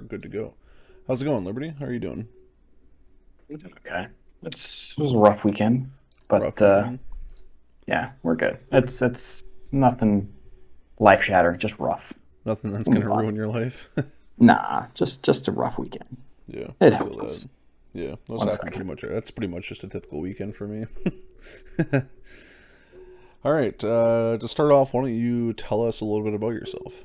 good to go. How's it going, Liberty? How are you doing? Okay. It was a rough weekend, but Rough weekend? yeah, we're good. It's nothing life shattering, just rough. Nothing that's We'll gonna move on. ruin your life? Nah, just a rough weekend. Yeah, It I feel that. happens. Yeah, those One happen second. that's pretty much just a typical weekend for me. All right, to start off, why don't you tell us a little bit about yourself?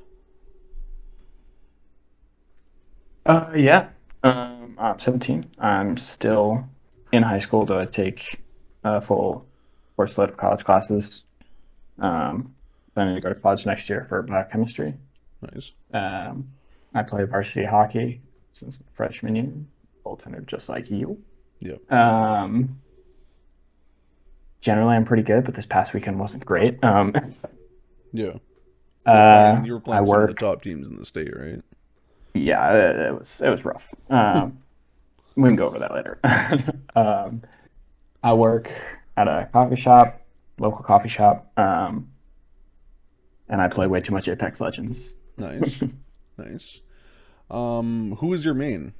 Yeah. I'm 17. I'm still in high school, though I take full course load of college classes. Planning to go to college next year for biochemistry. Nice. Um, I play varsity hockey since freshman year, goaltender just like you. Yep. Um, Generally, I'm pretty good, but this past weekend wasn't great. Yeah. You were playing. You were I playing some of the work. top teams in the state, right? Yeah, it was rough. We can go over that later. um, I work at a coffee shop, local coffee shop, and I play way too much Apex Legends. Nice. Nice. Who is your main?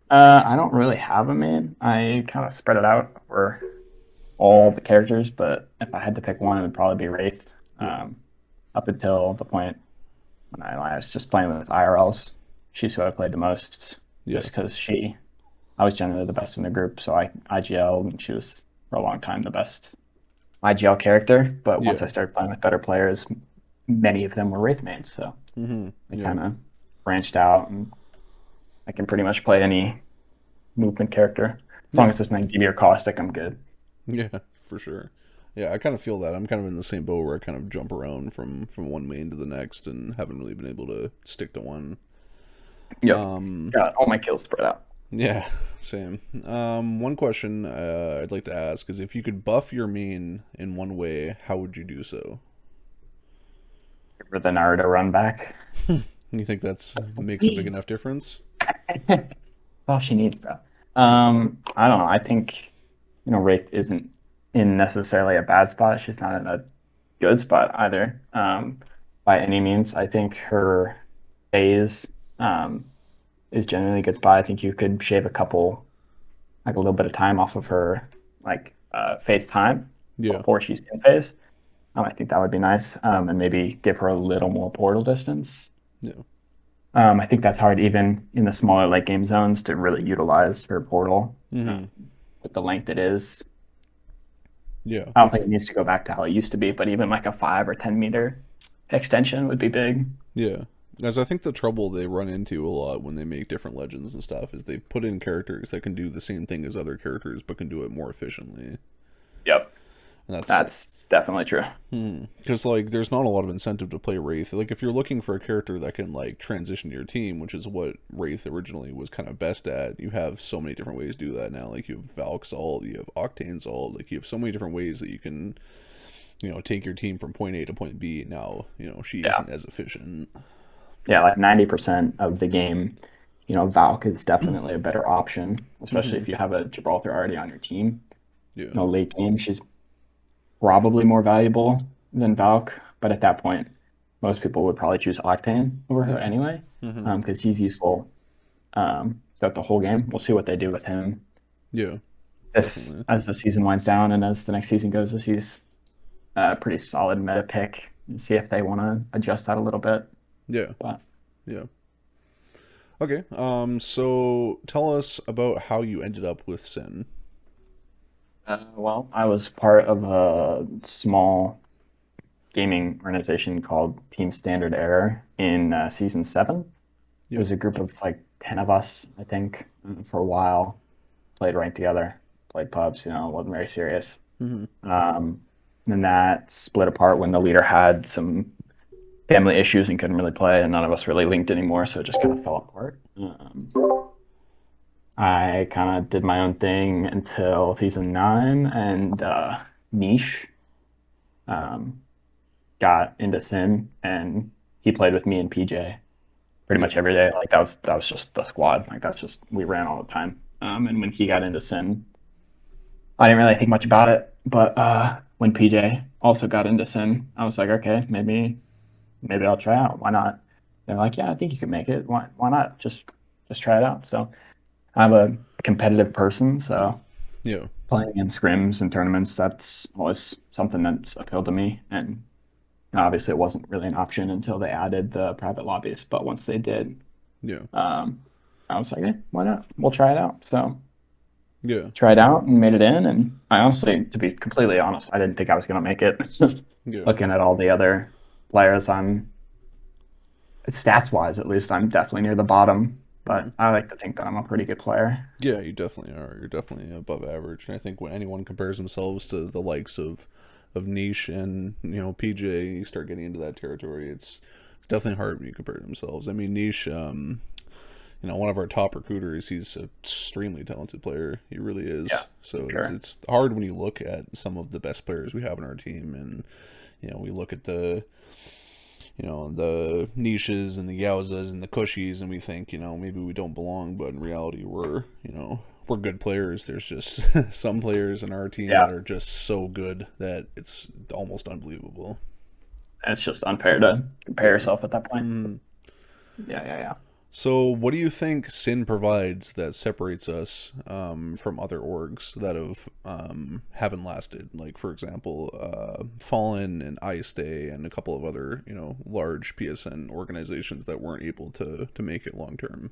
I don't really have a main. I kind of spread it out for all the characters, but if I had to pick one, it would probably be Wraith. Yeah. Um, Up until the point when I was just playing with IRLs, she's who I played the most, Yeah. just because I was generally the best in the group, so I IGL, and she was for a long time the best IGL character. But once Yeah. I started playing with better players, many of them were Wraith mains, so Mm-hmm. I Yeah. kind of branched out, and I can pretty much play any movement character as long Yeah. as it's not DB or caustic. I'm good. Yeah, for sure. Yeah, I kind of feel that. I'm kind of in the same boat where I kind of jump around from one main to the next and haven't really been able to stick to one. Yep, Um, got all my kills spread out. yeah, same. One question I'd like to ask is if you could buff your main in one way, how would you do so? For the Naruto run back. You think that's makes a big enough difference? All she needs, though. I don't know. I think Wraith isn't in necessarily a bad spot. She's not in a good spot either, by any means. I think her phase um, is generally a good spot. I think you could shave like a little bit of time off of her, like phase time Yeah, before she's in phase. I think that would be nice, and maybe give her a little more portal distance. yeah. I think that's hard even in the smaller late game zones to really utilize her portal Mm-hmm. with the length it is. Yeah, I don't think it needs to go back to how it used to be, but even like a 5 or 10 meter extension would be big. yeah. As I think the trouble they run into a lot when they make different legends and stuff is they put in characters that can do the same thing as other characters but can do it more efficiently. Yep, And that's that's definitely true. because like there's not a lot of incentive to play Wraith. Like if you're looking for a character that can like transition to your team, which is what Wraith originally was kind of best at, you have so many different ways to do that now. Like you have Valk Salt, you have Octane Salt, like you have so many different ways that you can, take your team from point A to point B. Now, she Yeah, isn't as efficient. yeah, like 90% of the game, Valk is definitely a better option, especially Hmm. if you have a Gibraltar already on your team. Yeah. Late game, she's probably more valuable than Valk, but at that point, most people would probably choose Octane over her Yeah. anyway, Hmm. because he's useful throughout the whole game. We'll see what they do with him Yeah. this Definitely. as the season winds down and as the next season goes. As he's a pretty solid meta pick, and see if they want to adjust that a little bit. Yeah. But Yeah. Okay. So tell us about how you ended up with Sin. well, I was part of a small gaming organization called Team Standard Error in season 7. It Yep. was a group of like 10 of us, I think, for a while. Played ranked together, played pubs, wasn't very serious. Hmm. Um, and that split apart when the leader had some family issues and couldn't really play, and none of us really linked anymore, so it just kind of fell apart. I kind of did my own thing until season 9, and Niche um, got into SYN, and he played with me and PJ pretty Yeah. much every day. Like that was just the squad. Like that's just we ran all the time. And when he got into SYN, I didn't really think much about it. But when PJ also got into SYN, I was like, okay, maybe I'll try out. Why not? they're like, yeah, I think you could make it. Why not? Just try it out. So I'm a competitive person, so Yeah. playing in scrims and tournaments, that's always something that's appealed to me. And obviously, it wasn't really an option until they added the private lobbies. But once they did, Yeah. um, I was like, hey, why not? We'll try it out. So Yeah. tried out and made it in. And I honestly, to be completely honest, I didn't think I was going to make it. Yeah. Looking at all the other players, I'm stats wise, at least, I'm definitely near the bottom. Mm-hmm. But I like to think that I'm a pretty good player. Yeah, you definitely are. You're definitely above average. And I think when anyone compares themselves to the likes of Niche and PJ, you start getting into that territory. It's definitely hard when you compare themselves. I mean, Niche, one of our top recruiters. He's an extremely talented player. He really is. Yeah, So sure. it's hard when you look at some of the best players we have in our team, and we look at the niches and the Yauzas and the Cushies, and we think, maybe we don't belong, but in reality, we're good players. There's just some players in our team Yeah, that are just so good that it's almost unbelievable. it's just unfair to compare Yeah. yourself at that point. Mhm. Yeah, yeah, yeah. So, what do you think SYN provides that separates us from other orgs that haven't lasted? Like, for example, Fallen and Ice Day and a couple of other large PSN organizations that weren't able to make it long term.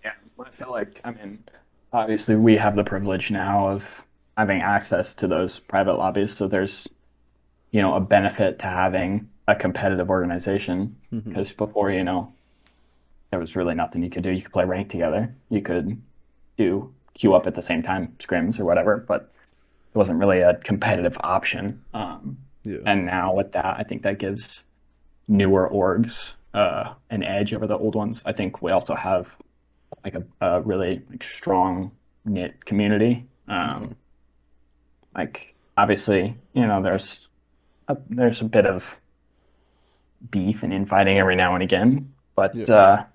Yeah, I feel like, I mean, obviously we have the privilege now of having access to those private lobbies, so there's, a benefit to having a competitive organization Hmm. because before, there was really nothing you could do. You could play ranked together. You could do queue up at the same time, scrims or whatever, but it wasn't really a competitive option. Yeah. And now with that, I think that gives newer orgs an edge over the old ones. I think we also have like a really like, strong knit community. Yeah. Like obviously, there's a bit of beef and infighting every now and again, but Yeah.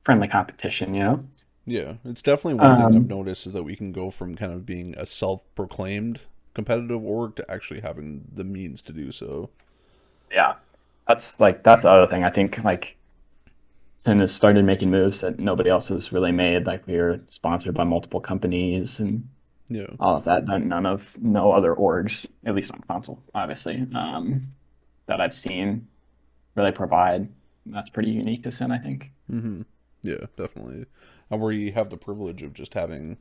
friendly competition, Yeah. It's definitely one thing I've Um, noticed is that we can go from kind of being a self-proclaimed competitive org to actually having the means to do so. yeah, that's the other thing. I think like Sin has started making moves that nobody else has really made. Like we are sponsored by multiple companies and Yeah. all of that. No other orgs, at least on console, obviously, that I've seen really provide. That's pretty unique to Sin, I think. Hmm. Yeah, definitely. And where you have the privilege of just having,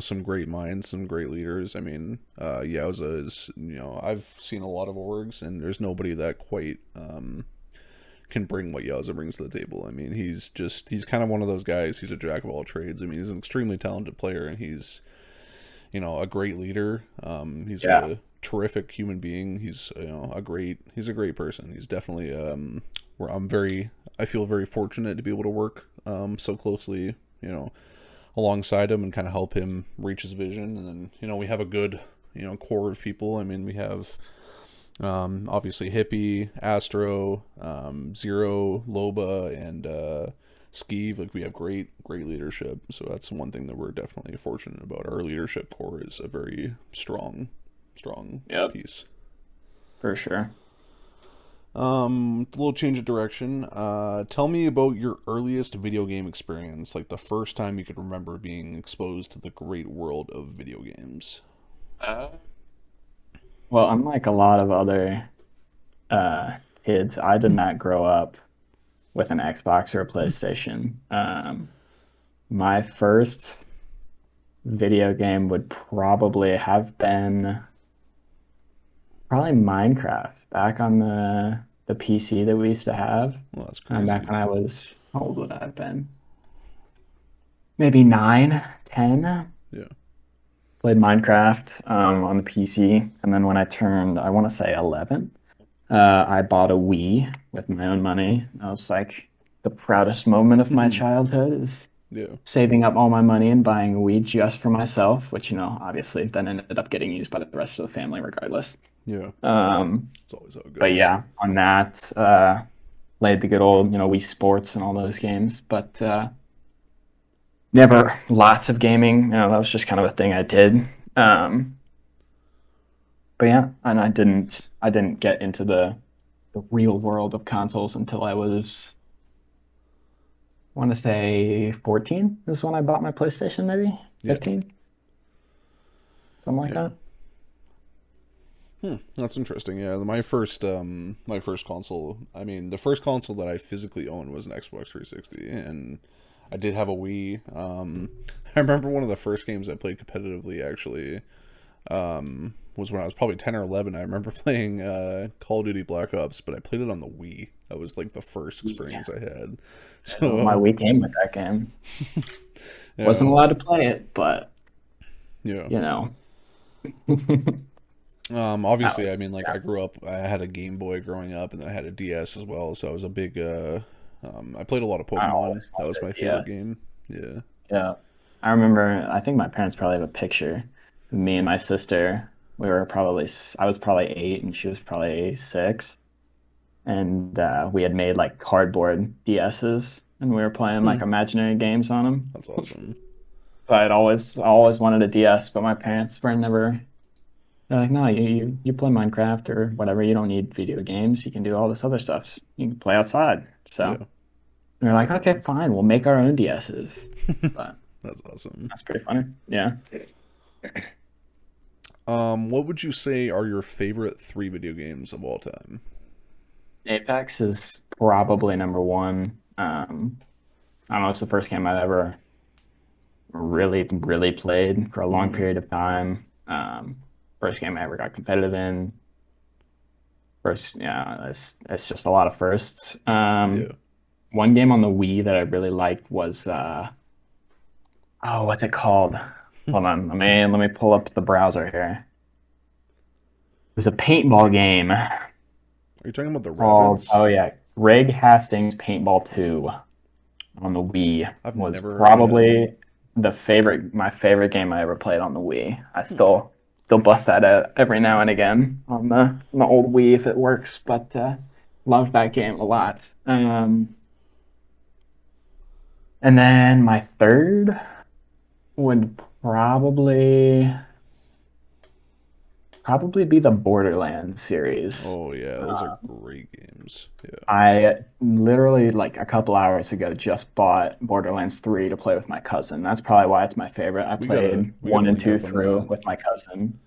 some great minds, some great leaders. I mean, Yauza is, I've seen a lot of orgs, and there's nobody that quite can bring what Yauza brings to the table. I mean, he's kind of one of those guys. He's a jack of all trades. I mean, he's an extremely talented player, and he's, a great leader. He's Yeah, a terrific human being. He's, he's a great person. He's definitely, where I feel very fortunate to be able to work so closely, alongside him and kind of help him reach his vision. And then, we have a good, core of people. I mean, we have obviously Hippie, Astro, Zero, Loba, and Skeeve. Like we have great leadership. So that's one thing that we're definitely fortunate about. Our leadership core is a very strong yep, piece. for sure. A little change of direction. Tell me about your earliest video game experience, like the first time you could remember being exposed to the great world of video games. Uh, well, unlike a lot of other uh, kids, I did not grow up with an Xbox or a PlayStation. My first video game would probably have been probably Minecraft back on the PC that we used to have. Well, that's Back crazy. when I was, how old would I have been? Maybe 9, 10. Yeah. Played Minecraft on the PC, and then when I turned, I want to say 11, I bought a Wii with my own money. I was like the proudest moment of my childhood is Yeah. saving up all my money and buying a Wii just for myself, which obviously then ended up getting used by the rest of the family regardless. Yeah. Um, It's always how it but goes. yeah, on that, played the good old, Wii Sports and all those games, but never lots of gaming. That was just kind of a thing I did. Um, but yeah, and I didn't get into the the real world of consoles until I was, I want to say 14 is when I bought my PlayStation, maybe Yeah. 15, something like Yeah. that. That's interesting. Yeah, my first console. I mean, the first console that I physically owned was an Xbox 360, and I did have a Wii. I remember one of the first games I played competitively actually was when I was probably 10 or 11. I remember playing Call of Duty Black Ops, but I played it on the Wii. That was like the first Yeah. experience I had. So So my Wii came with that game. yeah, Wasn't allowed to play it, but yeah. you know, that Obviously, I was mean, like yeah. I grew up. I had a Game Boy growing up, and then I had a DS as well. So I was a big. I played a lot of I Pokemon. always That wanted was my a favorite DS. game. Yeah. Yeah. I remember, I think my parents probably have a picture of me and my sister. We were probably, I was probably 8 and she was probably 6. And we had made like cardboard DSs and we were playing Hmm. like imaginary games on them. That's awesome. So I always wanted a DS, but my parents were never, they're like, no, you play Minecraft or whatever. You don't need video games. You can do all this other stuff. You can play outside. So Yeah. they're like, okay, Definitely. fine. We'll make our own DSs. But That's awesome. that's pretty funny. Yeah. What would you say are your favorite three video games of all time? Apex is probably number one. I don't know, it's the first game I've ever really played for a long Hmm. period of time. First game I ever got competitive in. First, yeah, it's just a lot of firsts. Yeah. One game on the Wii that I really liked was oh, what's it called? Hold on, let me pull up the browser here. It was a paintball game Are you talking about the called, Rapids? oh yeah, Greg Hastings Paintball 2 on the Wii I've was never heard of that. probably my favorite game I ever played on the Wii. I still bust that out every now and again on the old Wii if it works, but love that game a lot. And then my third would probably be the Borderlands series. Oh yeah, those are great games. Yeah. I literally like a couple hours ago just bought Borderlands 3 to play with my cousin. That's probably why it's my favorite. I played We gotta one and link two up on through that. with my cousin.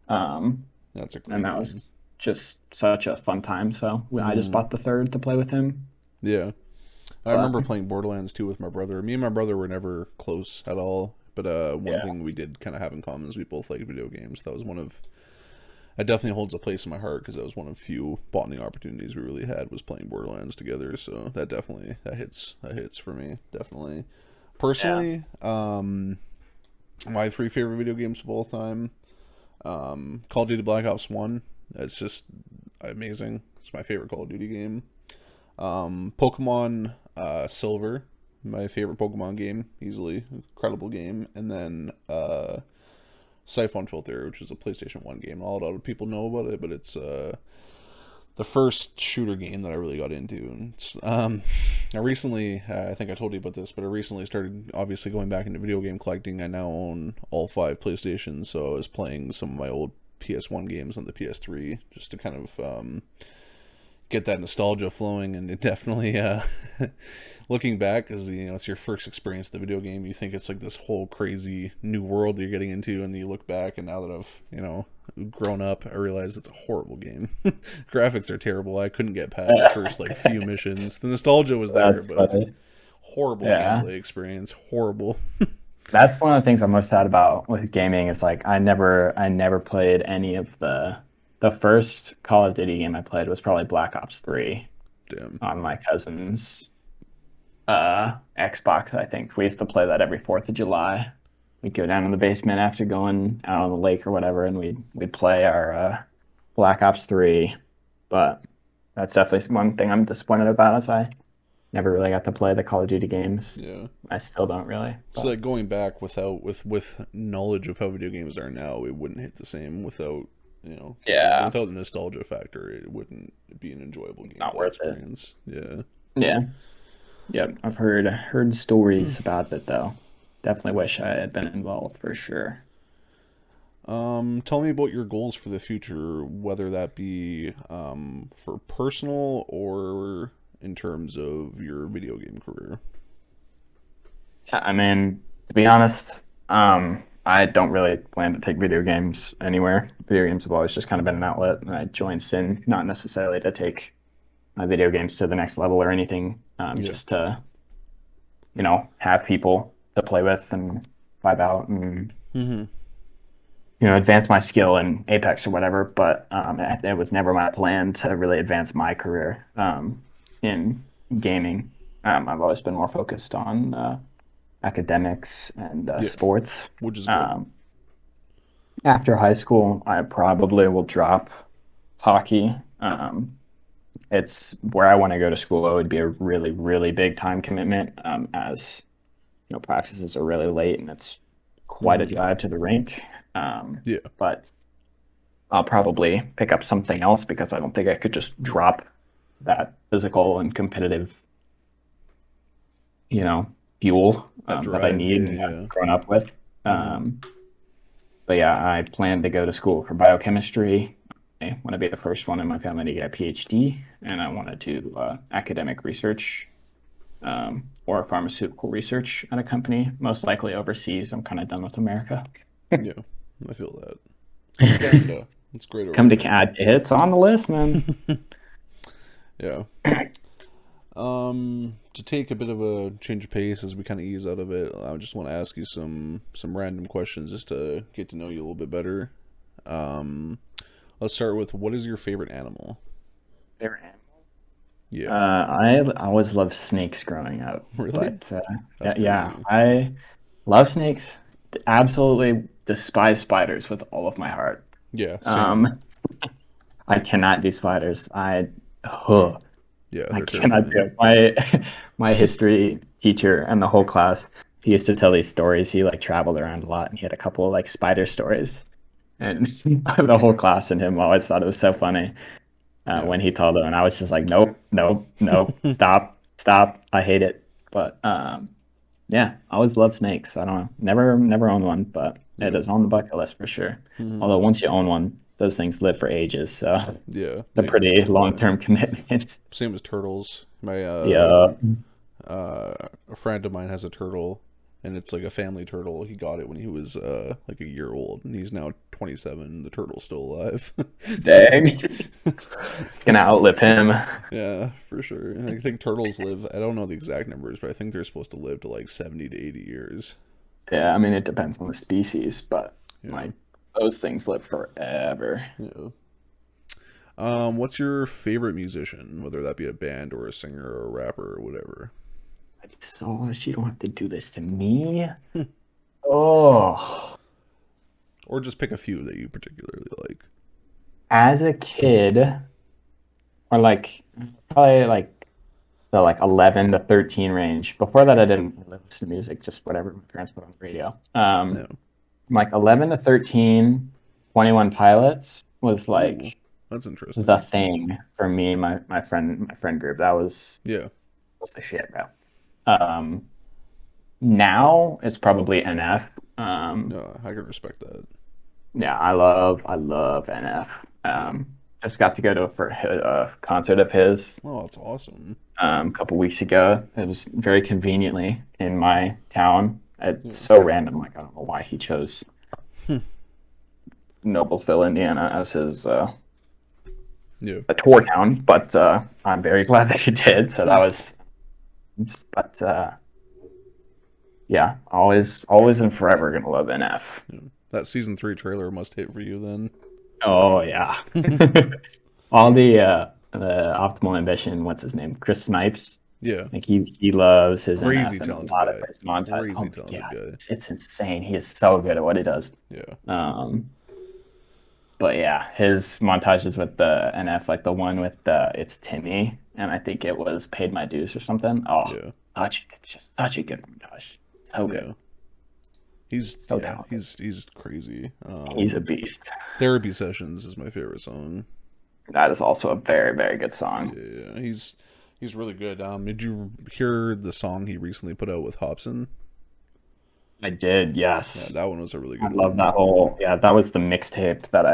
Um, That's a and great that game. was just such a fun time. So I just Hmm. bought the third to play with him. Yeah. I But remember playing Borderlands 2 with my brother. Me and my brother were never close at all. But one yeah, thing we did kind of have in common is we both liked video games. That was one of That definitely holds a place in my heart because that was one of few bonding opportunities we really had was playing Borderlands together. So that hits for me definitely. yeah, Personally, my three favorite video games of all time: Call of Duty Black Ops 1. It's just amazing. It's my favorite Call of Duty game. Pokemon Silver, my favorite Pokemon game, easily incredible game, and then Siphon Filter, which is a PlayStation 1 game. A lot of other people know about it, but it's the first shooter game that I really got into. And I recently, I think I told you about this, but I recently started obviously going back into video game collecting. I now own all five PlayStations, so I was playing some of my old PS1 games on the PS3 just to kind of get that nostalgia flowing. And it definitely looking back, as it's your first experience with the video game, you think it's like this whole crazy new world you're getting into, and then you look back, and now that I've grown up, I realize it's a horrible game. Graphics are terrible. I couldn't get past the first like few missions. The nostalgia was there, that's but funny. horrible Yeah, gameplay experience. Horrible. that's one of the things I'm most sad about with gaming. Is like I never played any of the first Call of Duty game I played was probably Black Ops 3 Damn. on my cousin's Xbox. I think we used to play that every 4th of July. We'd go down in the basement after going out on the lake or whatever, and we'd play our Black Ops 3. But that's definitely one thing I'm disappointed about is I never really got to play the Call of Duty games. Yeah. I still don't really. So But like going back with knowledge of how video games are now, it wouldn't hit the same without just yeah, without the nostalgia factor, it wouldn't be an enjoyable not gameplay worth it. experience. Yeah. Yeah. Yep. I've heard stories about it though. Definitely wish I had been involved for sure. Tell me about your goals for the future, whether that be for personal or in terms of your video game career. Yeah, I mean, to be honest, I don't really plan to take video games anywhere. Video games have always just kind of been an outlet, and I joined SYN not necessarily to take my video games to the next level or anything, Yeah. just to have people to play with and vibe out and Mm-hmm. advance my skill in Apex or whatever. But it was never my plan to really advance my career in gaming. I've always been more focused on academics and Yeah, sports. which is good. After high school, I probably will drop hockey. It's where I want to go to school. It would be a really, really big time commitment, as practices are really late and it's quite a Mm-hmm. drive to the rink. Yeah, But I'll probably pick up something else because I don't think I could just drop that physical and competitive, fuel that that I drive. need Yeah, and yeah. I've grown up with. Mm-hmm. But yeah, I plan to go to school for biochemistry. I want to be the first one in my family to get a PhD, and I want to do academic research or pharmaceutical research at a company, most likely overseas. I'm kind of done with America. Yeah, I feel that. Come to Canada. It's great over Come to there. CAD. It's on the list, man. Yeah. To take a bit of a change of pace as we kind of ease out of it, I just want to ask you some random questions just to get to know you a little bit better. Um, let's start with, what is your favorite animal? Favorite animal? Yeah, I always loved snakes growing up, really? but That's yeah, crazy. I love snakes. Absolutely despise spiders with all of my heart. Yeah, same. Um, I cannot do spiders. Ugh, Yeah, I they're cannot do terrifying. it. My history teacher and the whole class, he used to tell these stories. He like traveled around a lot, and he had a couple of like spider stories, and the whole class and him always thought it was so funny Yeah. when he told them, and I was just like, nope, nope, nope, stop, stop. I hate it. But yeah, I always loved snakes. I don't know, never owned one, but it Yeah. is on the bucket list for sure. Hmm. Although once you own one, those things live for ages, so Yeah, it's a they pretty go long by. term commitment. Same as turtles. My Yeah. a friend of mine has a turtle, and it's like a family turtle. He got it when he was like a year old, and he's now 27. The turtle's still alive. Dang. Gonna outlive him. Yeah, for sure. And I think turtles live, I don't know the exact numbers, but I think they're supposed to live to like 70 to 80 years. Yeah, I mean it depends on the species, but Yeah. like those things live forever. Yeah. What's your favorite musician, whether that be a band or a singer or a rapper or whatever? So you don't have to do this to me. Oh, Or just pick a few that you particularly like. as a kid, or like probably like the like 11 to 13 range. Before that, I didn't really listen to music, just whatever my parents put on the radio. Yeah. Like 11 to 13, 21 Pilots was Ooh, like that's the interesting. thing for me and my friend group. That Yeah. was the shit, bro. Um, Now it's probably NF. No, I can respect that. Yeah, I love NF. Yeah. Just got to go to a concert of his Oh, that's awesome. a couple weeks ago. It was very conveniently in my town. It's Yeah. so random. Like I don't know why he chose Hmm. Noblesville, Indiana, as his Yeah. a tour town. But I'm very glad that he did. So that Hmm. was. But yeah, always and forever gonna love NF. Yeah. That season 3 trailer must hit for you then. Oh yeah. All the Optimal Ambition, what's his name? Chris Snipes. Yeah. Like he loves his Crazy NF and a talented lot of guy. his montage. Oh Crazy my talented god, guy. it's insane. He is so good at what he does. Yeah. Um, but yeah, his montages with the NF, like the one with the it's Timmy, and I think it was Paid My Dues or something. Oh, Yeah. it's just such a good montage. So good, Yeah. He's so yeah, talented. he's crazy. He's a beast. Therapy Sessions is my favorite song. That is also a very, very good song. Yeah, he's really good. Did you hear the song he recently put out with Hobson? I did, Yeah, yes. that one was a really I good love one. that whole, yeah, that was the mixtape that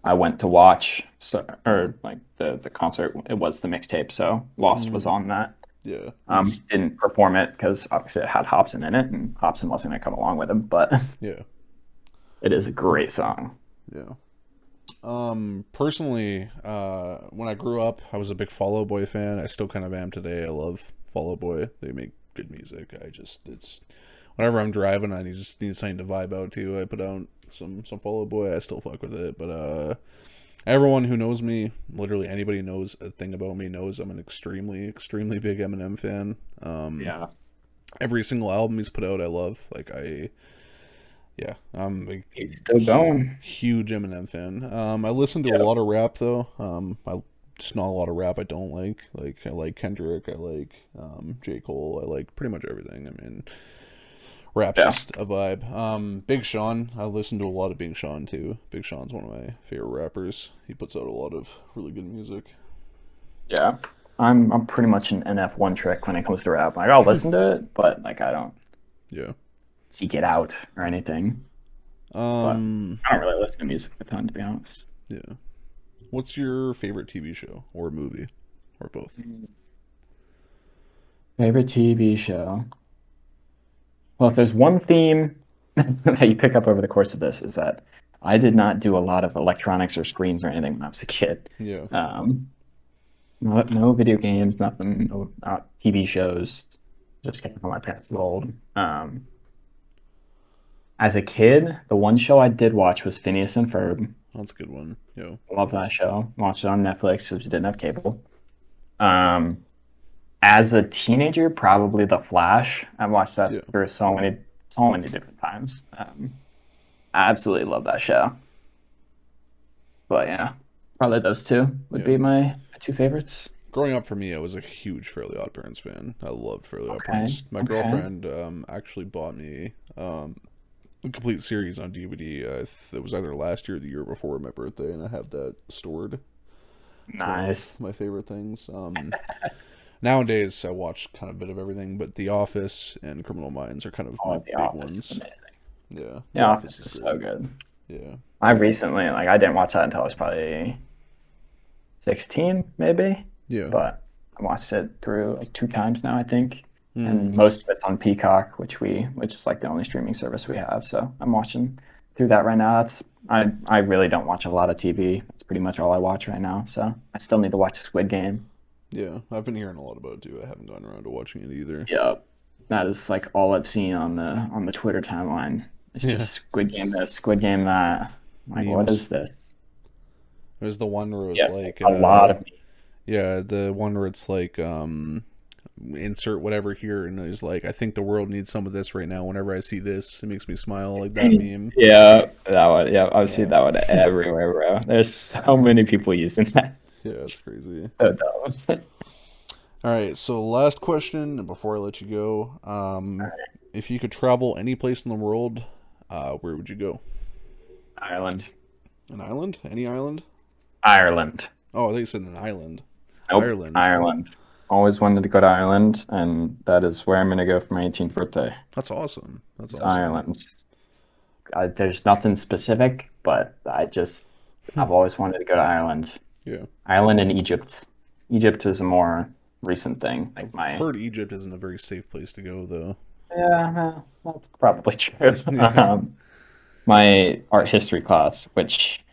I went to watch. So, or like the concert, it was the mixtape. So Lost was Mm, on that. yeah, he's Didn't perform it because obviously it had Hobson in it, and Hobson wasn't gonna come along with him, but yeah, it is a great song. yeah. Personally, when I grew up, I was a big Fall Out Boy fan. I still kind of am today. I love Fall Out Boy. They make good music. It's whenever I'm driving, I just need something to vibe out to. I put out some Fall Out Boy. I still fuck with it, but everyone who knows me, literally anybody knows a thing about me knows I'm an extremely big Eminem fan. Yeah, Every single album he's put out, I love. Yeah, I'm a he's still going. huge Eminem fan. I listen to a Yeah, lot of rap though. I just not a lot of rap I don't like. Like I like Kendrick. I like J Cole. I like pretty much everything. I mean, rap's yeah, just a vibe. Big Sean. I listen to a lot of Big Sean too. Big Sean's one of my favorite rappers. He puts out a lot of really good music. yeah. I'm pretty much an NF1 trick when it comes to rap. Like I'll listen to it, but like I don't Yeah. seek it out or anything. But Um. I don't really listen to music a ton, to be honest. Yeah. What's your favorite TV show or movie, or both? Favorite TV show? Well, if there's one theme that you pick up over the course of this, is that I did not do a lot of electronics or screens or anything when I was a kid. Yeah. Um, no video games, nothing, no not TV shows. Just getting on my parents' old. As a kid, the one show I did watch was Phineas and Ferb. That's a good one. Yeah. Love that show. Watched it on Netflix because we didn't have cable. Um, as a teenager, probably The Flash. I watched that Yeah. for so many different times. I absolutely love that show. But yeah, probably those two would Yeah. be my two favorites. Growing up for me, I was a huge Fairly Odd Parents fan. I loved Fairly Odd Okay, Parents. My okay, girlfriend actually bought me a complete series on DVD. It was either last year or the year before my birthday, and I have that stored. It's one of nice. my favorite things. Nowadays, I watch kind of a bit of everything, but The Office and Criminal Minds are kind of my Oh, The big Office is ones. amazing. Yeah, The The Office Office is is so great. good. Yeah. I recently, like, I didn't watch that until I was probably 16, maybe, Yeah. but I watched it through like two times now, I think. Mm, And most of it's on Peacock, which is like the only streaming service we have. So I'm watching through that right now. I really don't watch a lot of TV. That's pretty much all I watch right now. So I still need to watch Squid Game. yeah, I've been hearing a lot about it too. I haven't gotten around to watching it either. Yep. That is like all I've seen on the Twitter timeline. It's Yeah. just Squid Game this, Squid Game that. I'm like, what Memes. is this? There's the one where it was Yes, like, a lot of yeah, the one where it's like, insert whatever here, and it's like, I think the world needs some of this right now. Whenever I see this, it makes me smile, like that meme. Yeah, that one. Yeah, I've seen Yeah, that one everywhere, bro. There's so many people using that. yeah, it's crazy. So dumb. All right, so last question, and before I let you go, if you could travel any place in the world, where would you go? Ireland. An island? Any island? Ireland. Oh, I thought you said an island. Nope. Ireland. Ireland. Always wanted to go to Ireland, and that is where I'm going to go for my 18th birthday. That's awesome. That's It's awesome. Ireland. There's nothing specific, but I've always wanted to go to Ireland. Yeah, Ireland and Egypt. Egypt is a more recent thing. Like I've heard Egypt isn't a very safe place to go, though. yeah, that's probably true. Yeah. My art history class, which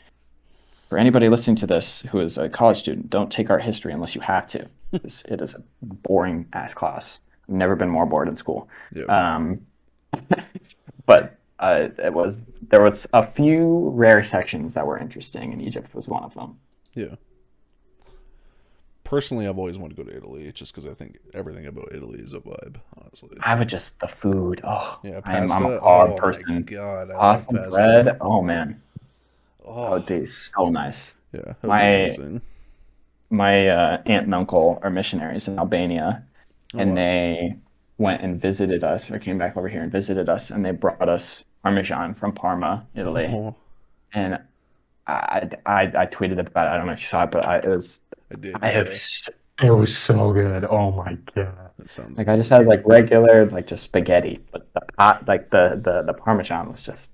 for anybody listening to this who is a college student, don't take art history unless you have to. It is a boring ass class. I've never been more bored in school. Yeah. Um, but there was a few rare sections that were interesting, and Egypt was one of them. Yeah. Personally, I've always wanted to go to Italy, just because I think everything about Italy is a vibe, honestly. I would just the food. Oh, Yeah, I'm a pasta. hard Oh my person. God, I love Pasta, pasta. bread. Oh man, that would Oh, be so nice. yeah, that would be My amazing. my aunt and uncle are missionaries in Albania, Oh and wow. they went and visited us, or came back over here and visited us, and they brought us Parmesan from Parma, Italy. Oh, And I tweeted about it. I don't know if you saw it, but I did. I Yeah. was It was so good. Oh my god. That sounds Like I just amazing. had like regular, like just spaghetti, but the pot, like the Parmesan was just,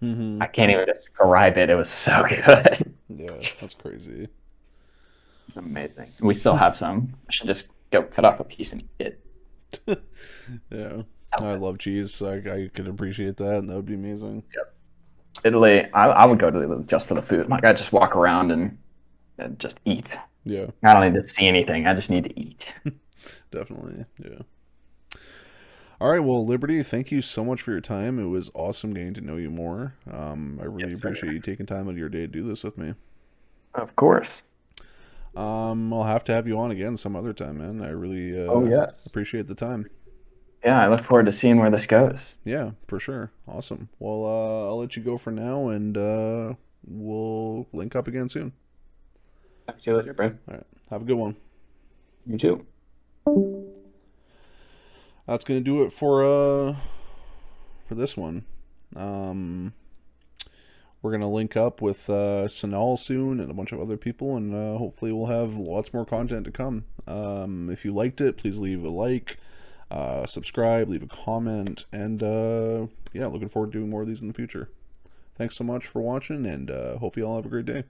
Mm-hmm. I can't even describe it. It was so good. Yeah, that's crazy. Amazing. We still have some. I should just go cut off a piece and eat it. Yeah, So I good. love cheese. So I could appreciate that, and that would be amazing. Yep. Italy, I would go to Italy just for the food. Like I just walk around and just eat. Yeah, I don't need to see anything. I just need to eat. definitely. Yeah. All right, well, Liberty, thank you so much for your time. It was awesome getting to know you more. I really Yes, sir. appreciate you taking time out of your day to do this with me. Of course. I'll have to have you on again some other time, man. I really Oh yes. appreciate the time. Yeah, I look forward to seeing where this goes. Yeah, for sure. Awesome. Well, I'll let you go for now, and we'll link up again soon. See you later, bro. All right, have a good one. You too. That's gonna do it for this one. Um, we're gonna link up with Sanal soon and a bunch of other people, and hopefully we'll have lots more content to come. If you liked it, please leave a like, subscribe, leave a comment, and yeah, looking forward to doing more of these in the future. Thanks so much for watching, and hope you all have a great day.